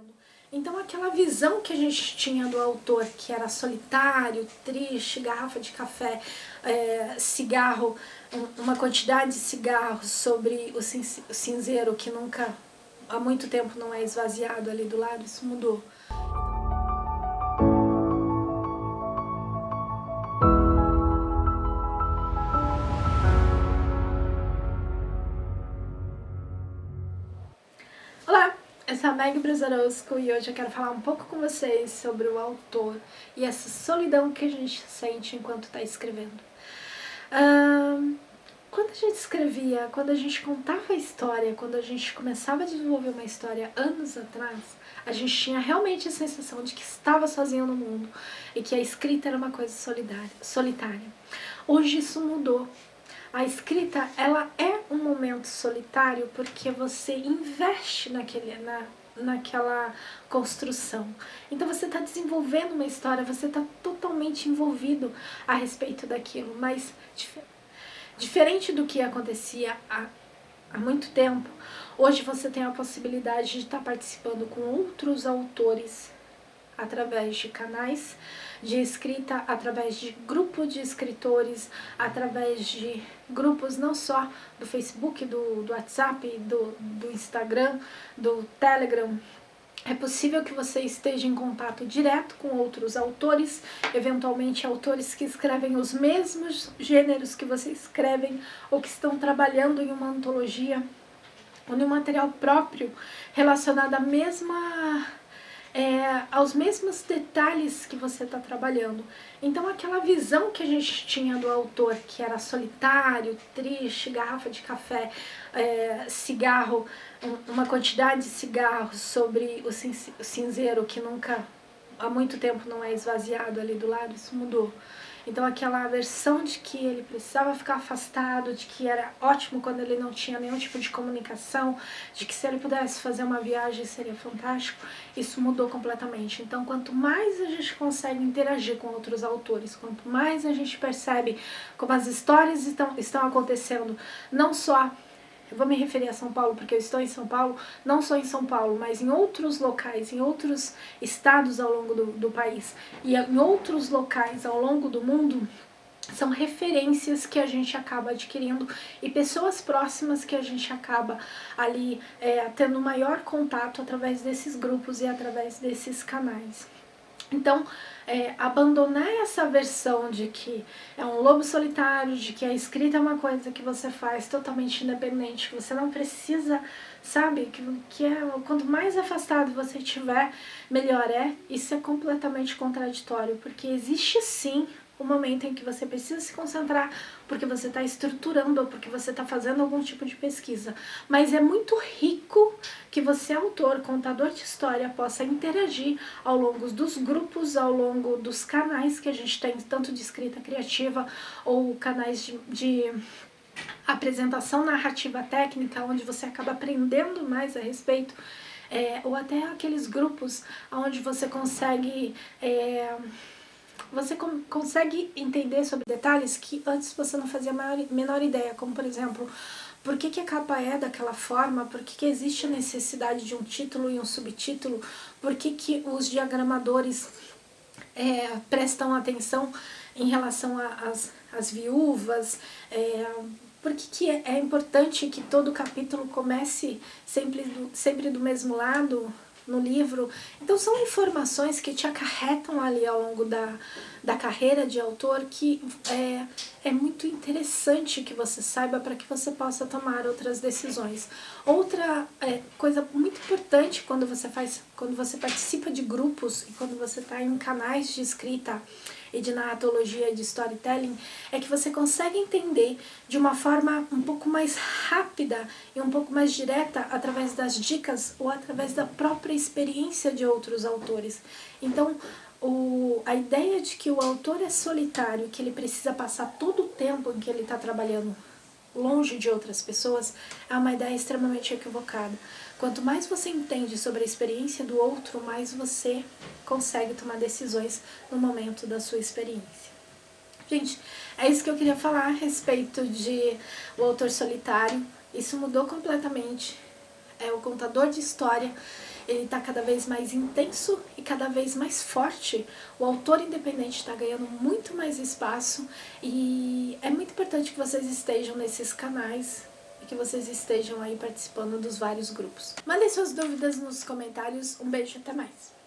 trabalhando. Então aquela visão que a gente tinha do autor, que era solitário, triste, garrafa de café, cigarro, uma quantidade de cigarros sobre o cinzeiro que nunca, há muito tempo não é esvaziado ali do lado, isso mudou. Olá, eu sou a Meg Brasarosco e hoje eu quero falar um pouco com vocês sobre o autor e essa solidão que a gente sente enquanto está escrevendo. Quando a gente escrevia, quando a gente contava a história, quando a gente começava a desenvolver uma história anos atrás, a gente tinha realmente a sensação de que estava sozinho no mundo e que a escrita era uma coisa solitária. Hoje isso mudou. A escrita, ela é um momento solitário porque você investe naquela construção. Então você está desenvolvendo uma história, você está totalmente envolvido a respeito daquilo, mas diferente do que acontecia há muito tempo, hoje você tem a possibilidade de estar participando com outros autores através de canais de escrita, através de grupos de escritores, através de grupos não só do Facebook, do WhatsApp, do Instagram, do Telegram. É possível que você esteja em contato direto com outros autores, eventualmente autores que escrevem os mesmos gêneros que você escreve ou que estão trabalhando em uma antologia ou em um material próprio relacionado aos mesmos detalhes que você está trabalhando. Então aquela visão que a gente tinha do autor, que era solitário, triste, garrafa de café, cigarro, uma quantidade de cigarros sobre o cinzeiro que nunca, há muito tempo não é esvaziado ali do lado, isso mudou. Então aquela versão de que ele precisava ficar afastado, de que era ótimo quando ele não tinha nenhum tipo de comunicação, de que se ele pudesse fazer uma viagem seria fantástico, isso mudou completamente. Então quanto mais a gente consegue interagir com outros autores, quanto mais a gente percebe como as histórias estão acontecendo, não só... Eu vou me referir a São Paulo porque eu estou em São Paulo, não só em São Paulo, mas em outros locais, em outros estados ao longo do país e em outros locais ao longo do mundo, são referências que a gente acaba adquirindo e pessoas próximas que a gente acaba ali tendo maior contato através desses grupos e através desses canais. Então, abandonar essa versão de que é um lobo solitário, de que a escrita é uma coisa que você faz totalmente independente, que você não precisa, sabe, quanto mais afastado você estiver, melhor é. Isso é completamente contraditório, porque existe sim o momento em que você precisa se concentrar porque você está estruturando ou porque você está fazendo algum tipo de pesquisa. Mas é muito rico que você, autor, contador de história, possa interagir ao longo dos grupos, ao longo dos canais que a gente tem, tanto de escrita criativa ou canais de apresentação narrativa técnica, onde você acaba aprendendo mais a respeito, ou até aqueles grupos onde você consegue... Você consegue entender sobre detalhes que antes você não fazia a menor ideia, como por exemplo, por que a capa é daquela forma, por que existe a necessidade de um título e um subtítulo, por que os diagramadores prestam atenção em relação às viúvas, por que é importante que todo capítulo comece sempre do mesmo lado no livro. Então são informações que te acarretam ali ao longo da carreira de autor que é muito interessante que você saiba para que você possa tomar outras decisões. Outra coisa muito importante quando você participa de grupos e quando você está em canais de escrita e de narratologia e de storytelling, é que você consegue entender de uma forma um pouco mais rápida e um pouco mais direta através das dicas ou através da própria experiência de outros autores. Então, a ideia de que o autor é solitário, que ele precisa passar todo o tempo em que ele está trabalhando longe de outras pessoas, é uma ideia extremamente equivocada. Quanto mais você entende sobre a experiência do outro, mais você consegue tomar decisões no momento da sua experiência. Gente, é isso que eu queria falar a respeito de o autor solitário. Isso mudou completamente. É o contador de história ele está cada vez mais intenso e cada vez mais forte. O autor independente está ganhando muito mais espaço e é muito importante que vocês estejam nesses canais e que vocês estejam aí participando dos vários grupos. Mandem suas dúvidas nos comentários. Um beijo, até mais!